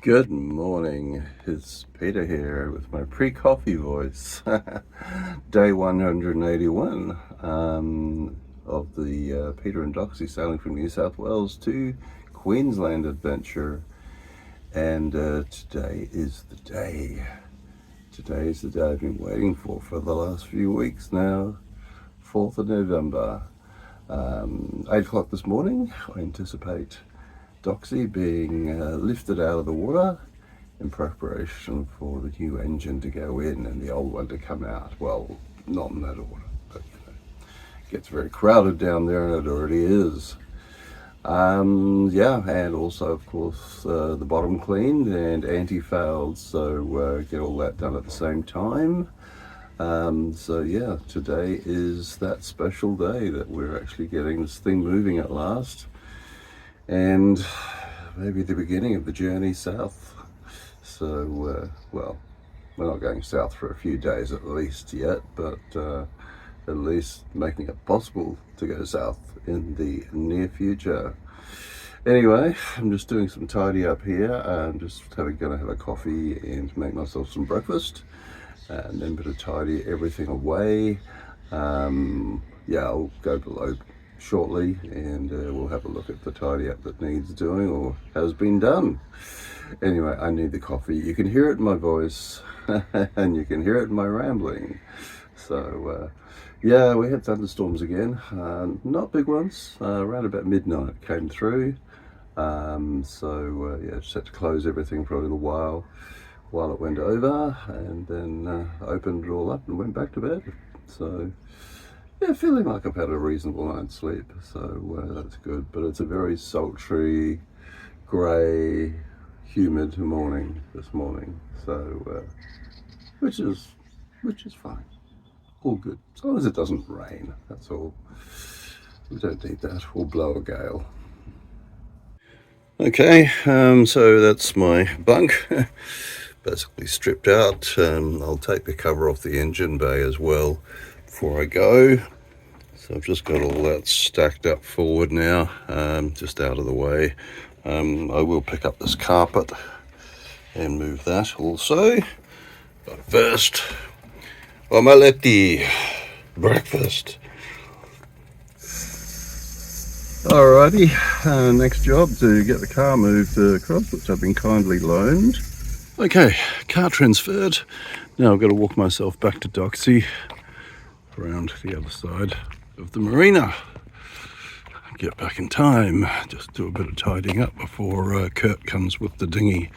Good morning, it's Peter here with my pre-coffee voice. Day 181 of the Peter and Doxie sailing from New South Wales to Queensland adventure. And today is the day. Today is the day I've been waiting for the last few weeks now. 4th of November. 8 o'clock this morning, I anticipate Doxie being lifted out of the water in preparation for the new engine to go in and the old one to come out. Well, not in that order, but it gets very crowded down there, and it already is. Yeah, and also, of course, the bottom cleaned and anti-fouled, so get all that done at the same time. So yeah, today is that special day that we're actually getting this thing moving at last, and maybe the beginning of the journey south. So, well, we're not going south for a few days at least yet, but at least making it possible to go south in the near future. Anyway, I'm just doing some tidy up here. I'm just gonna have a coffee and make myself some breakfast, and then bit of tidy everything away. Yeah, I'll go below shortly, and we'll have a look at the tidy up that needs doing or has been done. Anyway, I need the coffee. You can hear it in my voice and you can hear it in my rambling. So yeah, we had thunderstorms again, not big ones. Around about midnight came through. So yeah, just had to close everything for a little while it went over, and then opened it all up and went back to bed. So yeah, feeling like I've had a reasonable night's sleep, so that's good. But it's a very sultry, grey, humid morning this morning, so which is fine, all good, as long as it doesn't rain, that's all. We don't need that, or blow a gale. Okay, so that's my bunk basically stripped out. I'll take the cover off the engine bay as well before I go. So I've just got all that stacked up forward now, just out of the way. I will pick up this carpet and move that also. But first, omelette, breakfast. Alrighty, next job to get the car moved across, which I've been kindly loaned. Okay, car transferred. Now I've got to walk myself back to Doxie, around the other side of the marina. Get back in time, just do a bit of tidying up before Kurt comes with the dinghy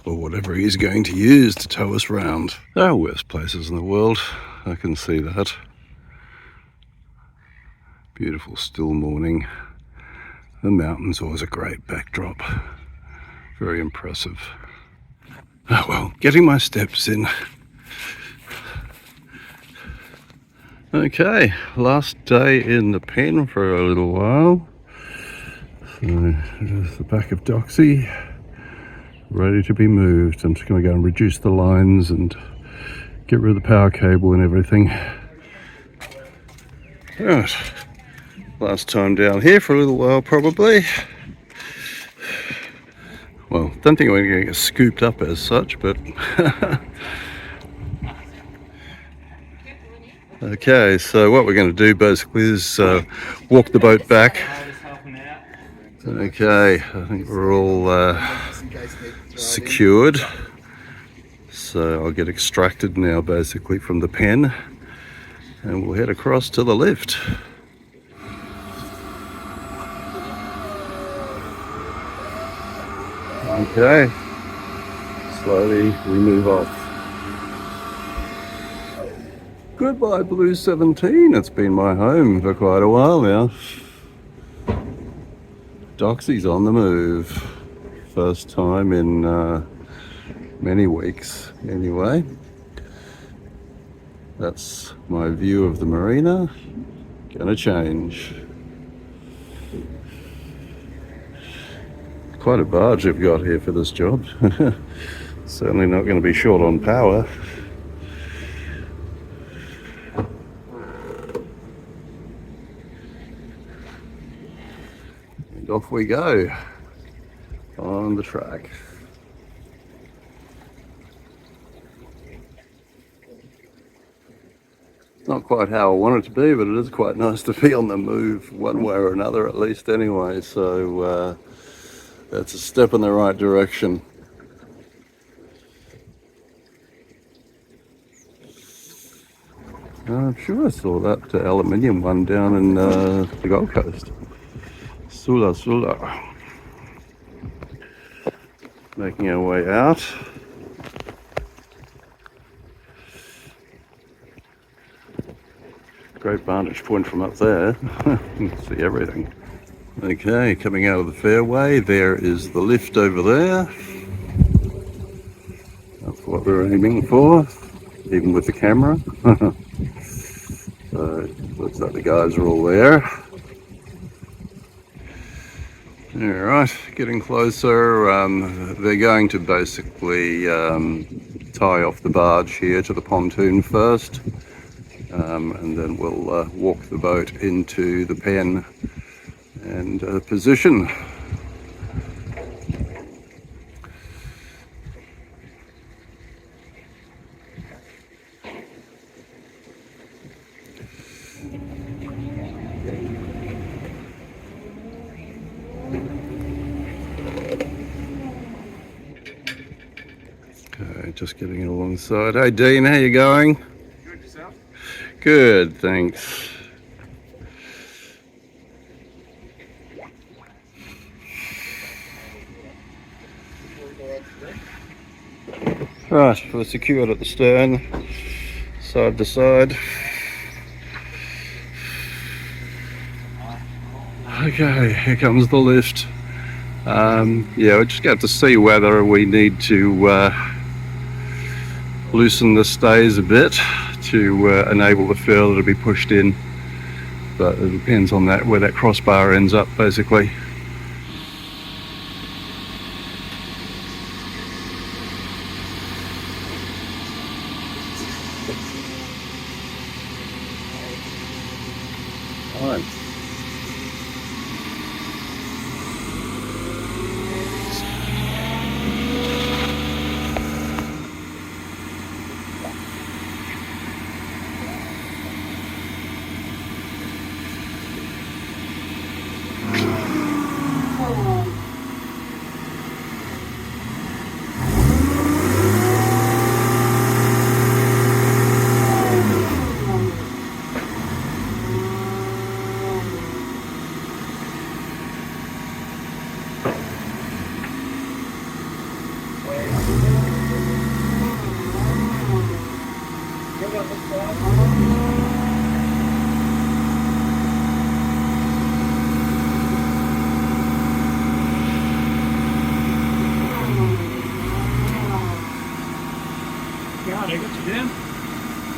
or whatever he's going to use to tow us round. There are worse places in the world, I can see that. Beautiful still morning. The mountain's always a great backdrop, very impressive. Oh well, getting my steps in. Okay, last day in the pen for a little while. So there's the back of Doxie, ready to be moved. I'm just going to go and reduce the lines and get rid of the power cable and everything. Right, last time down here for a little while probably. Well, don't think we're going to get scooped up as such, but okay, so what we're going to do basically is walk the boat back. Okay, I think we're all secured, so I'll get extracted now basically from the pen, and we'll head across to the lift. Okay, slowly we move off. Goodbye Blue 17, it's been my home for quite a while now. Doxie's on the move. First time in many weeks anyway. That's my view of the marina. Gonna change. Quite a barge I've got here for this job. Certainly not going to be short on power. And off we go on the track. Not quite how I want it to be, but it is quite nice to be on the move one way or another, at least anyway. So that's a step in the right direction. I'm sure I saw that aluminium one down in the Gold Coast. Sula. Making our way out. Great vantage point from up there. You can see everything. Okay, coming out of the fairway, there is the lift over there. That's what we're aiming for, even with the camera. So, looks like the guys are all there. Alright, getting closer. They're going to basically tie off the barge here to the pontoon first. And then we'll walk the boat into the pen and position. Okay, just getting it alongside. Hey Dean, how you going? Good, yourself? Good, thanks. Right, we're secured at the stern, side to side. Okay, here comes the lift. Yeah, we're just going to have to see whether we need to loosen the stays a bit to enable the furler to be pushed in. But it depends on that, where that crossbar ends up, basically. Fine.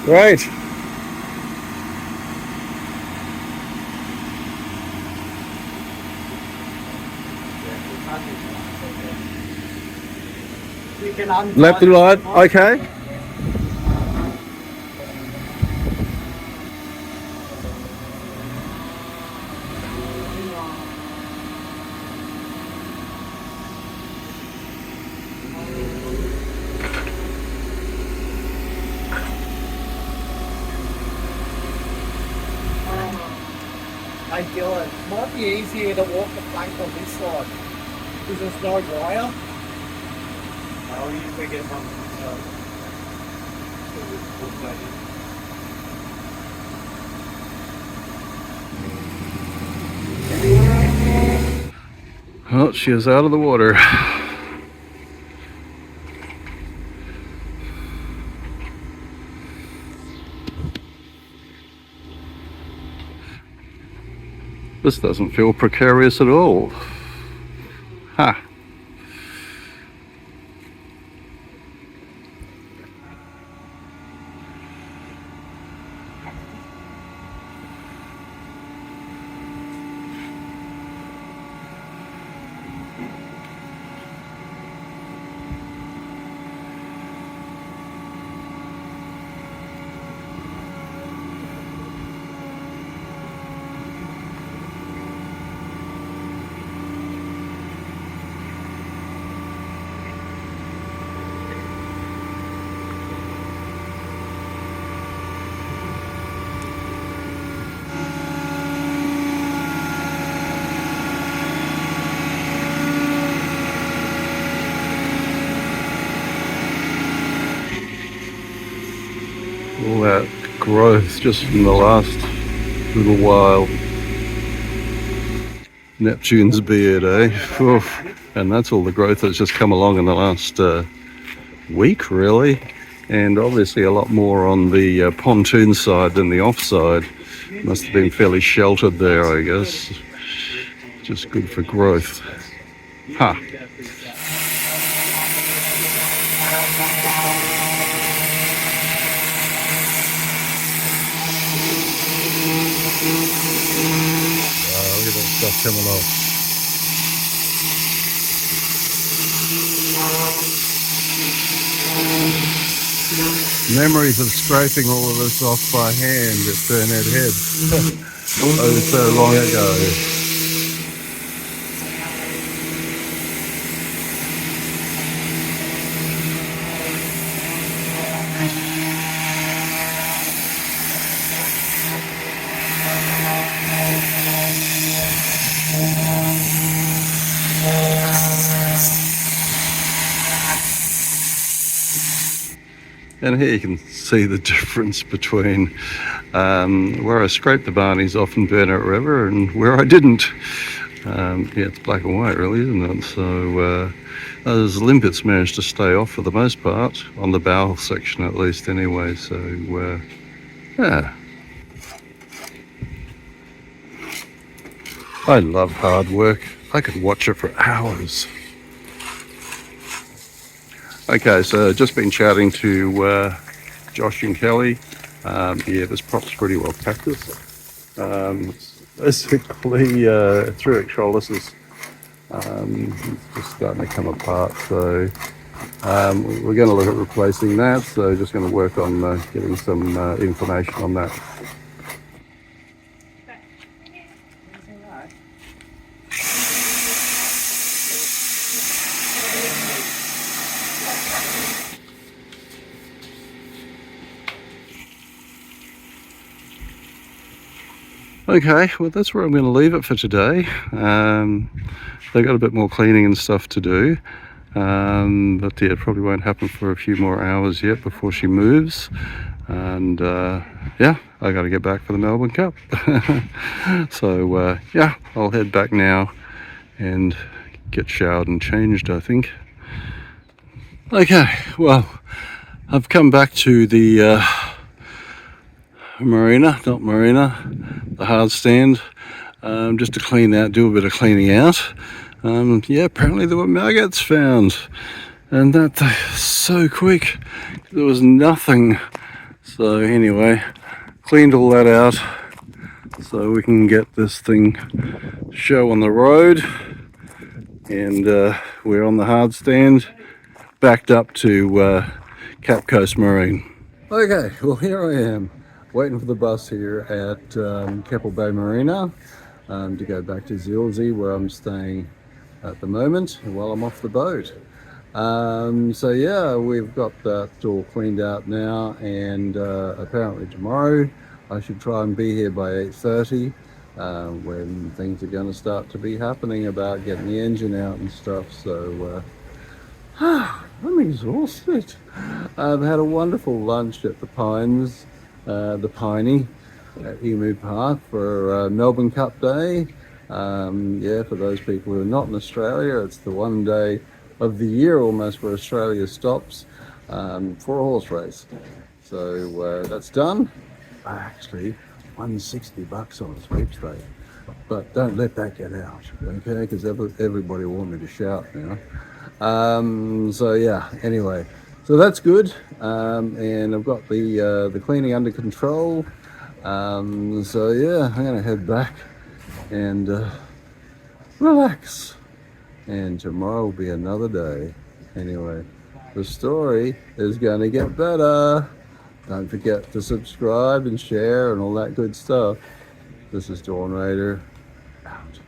Great. Left and right, okay. Hey Dylan, might be easier to walk the plank on this side because there's no wire. I'll usually get one on this side. Oh, she is out of the water. This doesn't feel precarious at all. Ha! growth just from the last little while. Neptune's beard, eh? Oof. And that's all the growth that's just come along in the last week, really. And obviously a lot more on the pontoon side than the offside. Must have been fairly sheltered there, I guess. Just good for growth. Ha! Look at that stuff coming off. Memories of scraping all of this off by hand at Burnett Head. Oh, so long ago. And here you can see the difference between where I scraped the barnies off in Burnett River and where I didn't. Yeah, it's black and white really, isn't it? So those limpets managed to stay off for the most part, on the bow section at least anyway, so yeah. I love hard work. I could watch it for hours. Okay, so just been chatting to Josh and Kelly. Yeah, this prop's pretty well practiced. Basically, through electrolysis, it's just starting to come apart. So we're going to look at replacing that. So just going to work on getting some information on that. Okay, well that's where I'm going to leave it for today. They've got a bit more cleaning and stuff to do, but yeah, it probably won't happen for a few more hours yet before she moves. And yeah, I got to get back for the Melbourne Cup. So yeah, I'll head back now and get showered and changed, I think. Okay, well, I've come back to the the hard stand, just to clean out, do a bit of cleaning out. Yeah, apparently there were maggots found, and that's so quick. There was nothing. So anyway, cleaned all that out so we can get this thing show on the road, and we're on the hard stand, backed up to Cap Coast Marine. Okay, well here I am, waiting for the bus here at Keppel Bay Marina to go back to Zilsey, where I'm staying at the moment while I'm off the boat. So yeah, we've got that all cleaned out now, and apparently tomorrow I should try and be here by 8:30 when things are going to start to be happening about getting the engine out and stuff. So I'm exhausted. I've had a wonderful lunch at the Pines, the Piney at Emu Park for Melbourne Cup Day. Yeah, for those people who are not in Australia, it's the one day of the year almost where Australia stops for a horse race. So that's done. I actually won $60 on a sweepstake, but don't let that get out, okay? Because everybody will want me to shout now. So yeah, anyway, so that's good, and I've got the cleaning under control. So yeah, I'm gonna head back and relax, and tomorrow will be another day. Anyway, the story is gonna get better. Don't forget to subscribe and share and all that good stuff. This is Dawn Raider, out.